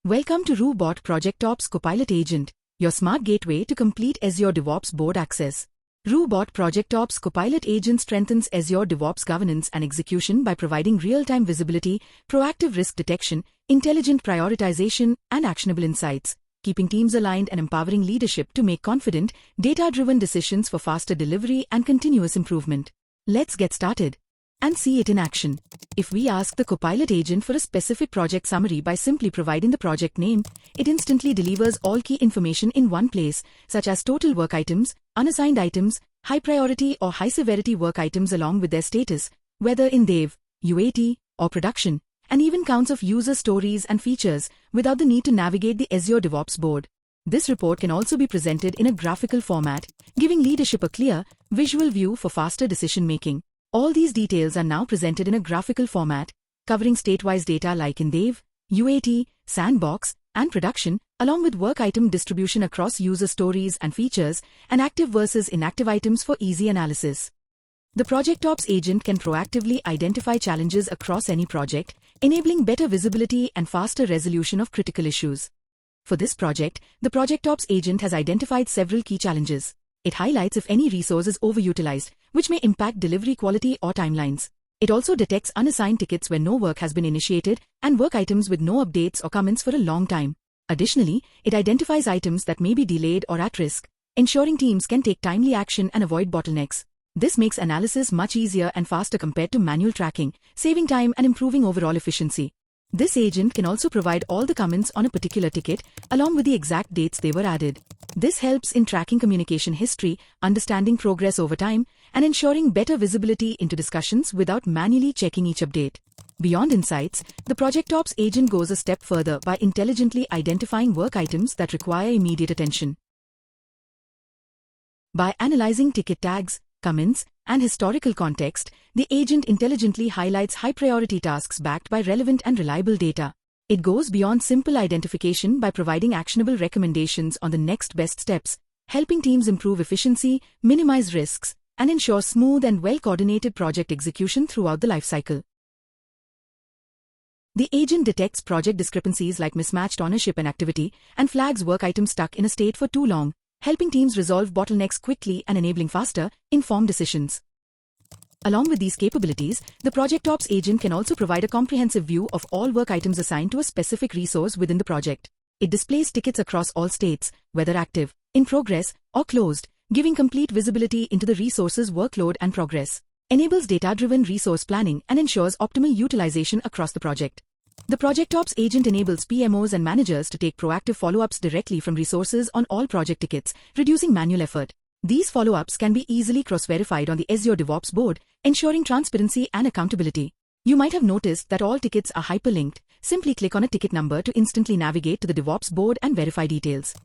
Welcome to RuhBot ProjectOps Copilot Agent, your smart gateway to complete Azure DevOps board access. RuhBot ProjectOps Copilot Agent strengthens Azure DevOps governance and execution by providing real-time visibility, proactive risk detection, intelligent prioritization, and actionable insights, keeping teams aligned and empowering leadership to make confident, data-driven decisions for faster delivery and continuous improvement. Let's get started and see it in action. If we ask the Copilot agent for a specific project summary by simply providing the project name, it instantly delivers all key information in one place, such as total work items, unassigned items, high priority or high severity work items along with their status, whether in dev, UAT, or production, and even counts of user stories and features without the need to navigate the Azure DevOps board. This report can also be presented in a graphical format, giving leadership a clear, visual view for faster decision-making. All these details are now presented in a graphical format, covering state-wise data like in dev, UAT, sandbox, and production, along with work item distribution across user stories and features, and active versus inactive items for easy analysis. The ProjectOps agent can proactively identify challenges across any project, enabling better visibility and faster resolution of critical issues. For this project, the ProjectOps agent has identified several key challenges. It highlights if any resource is overutilized, which may impact delivery quality or timelines. It also detects unassigned tickets where no work has been initiated and work items with no updates or comments for a long time. Additionally, it identifies items that may be delayed or at risk, ensuring teams can take timely action and avoid bottlenecks. This makes analysis much easier and faster compared to manual tracking, saving time and improving overall efficiency. This agent can also provide all the comments on a particular ticket, along with the exact dates they were added. This helps in tracking communication history, understanding progress over time, and ensuring better visibility into discussions without manually checking each update. Beyond insights, the ProjectOps agent goes a step further by intelligently identifying work items that require immediate attention. By analyzing ticket tags, comments, and historical context, the agent intelligently highlights high-priority tasks backed by relevant and reliable data. It goes beyond simple identification by providing actionable recommendations on the next best steps, helping teams improve efficiency, minimize risks, and ensure smooth and well-coordinated project execution throughout the lifecycle. The agent detects project discrepancies like mismatched ownership and activity, and flags work items stuck in a state for too long, helping teams resolve bottlenecks quickly and enabling faster, informed decisions. Along with these capabilities, the ProjectOps agent can also provide a comprehensive view of all work items assigned to a specific resource within the project. It displays tickets across all states, whether active, in progress, or closed, giving complete visibility into the resource's workload and progress, enables data-driven resource planning, and ensures optimal utilization across the project. The ProjectOps agent enables PMOs and managers to take proactive follow-ups directly from resources on all project tickets, reducing manual effort. These follow-ups can be easily cross-verified on the Azure DevOps board, ensuring transparency and accountability. You might have noticed that all tickets are hyperlinked. Simply click on a ticket number to instantly navigate to the DevOps board and verify details.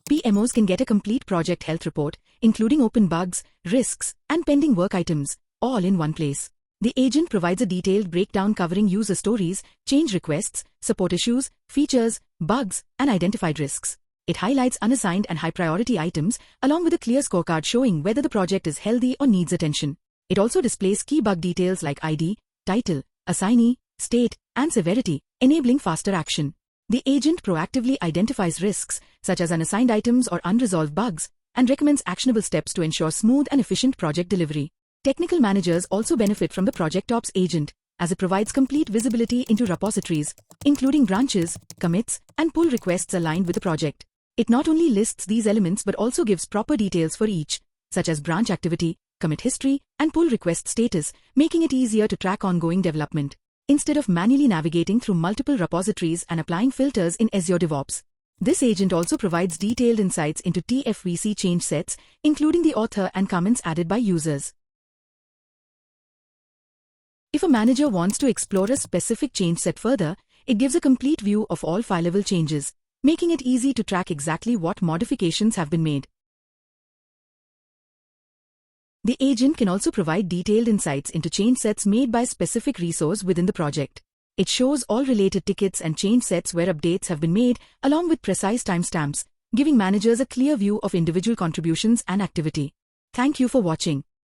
PMOs can get a complete project health report, including open bugs, risks, and pending work items, all in one place. The agent provides a detailed breakdown covering user stories, change requests, support issues, features, bugs, and identified risks. It highlights unassigned and high-priority items, along with a clear scorecard showing whether the project is healthy or needs attention. It also displays key bug details like ID, title, assignee, state, and severity, enabling faster action. The agent proactively identifies risks, such as unassigned items or unresolved bugs, and recommends actionable steps to ensure smooth and efficient project delivery. Technical managers also benefit from the ProjectOps agent, as it provides complete visibility into repositories, including branches, commits, and pull requests aligned with the project. It not only lists these elements but also gives proper details for each, such as branch activity, commit history, and pull request status, making it easier to track ongoing development, instead of manually navigating through multiple repositories and applying filters in Azure DevOps. This agent also provides detailed insights into TFVC change sets, including the author and comments added by users. If a manager wants to explore a specific change set further, it gives a complete view of all file-level changes, making it easy to track exactly what modifications have been made. The agent can also provide detailed insights into change sets made by a specific resource within the project. It shows all related tickets and change sets where updates have been made, along with precise timestamps, giving managers a clear view of individual contributions and activity. Thank you for watching.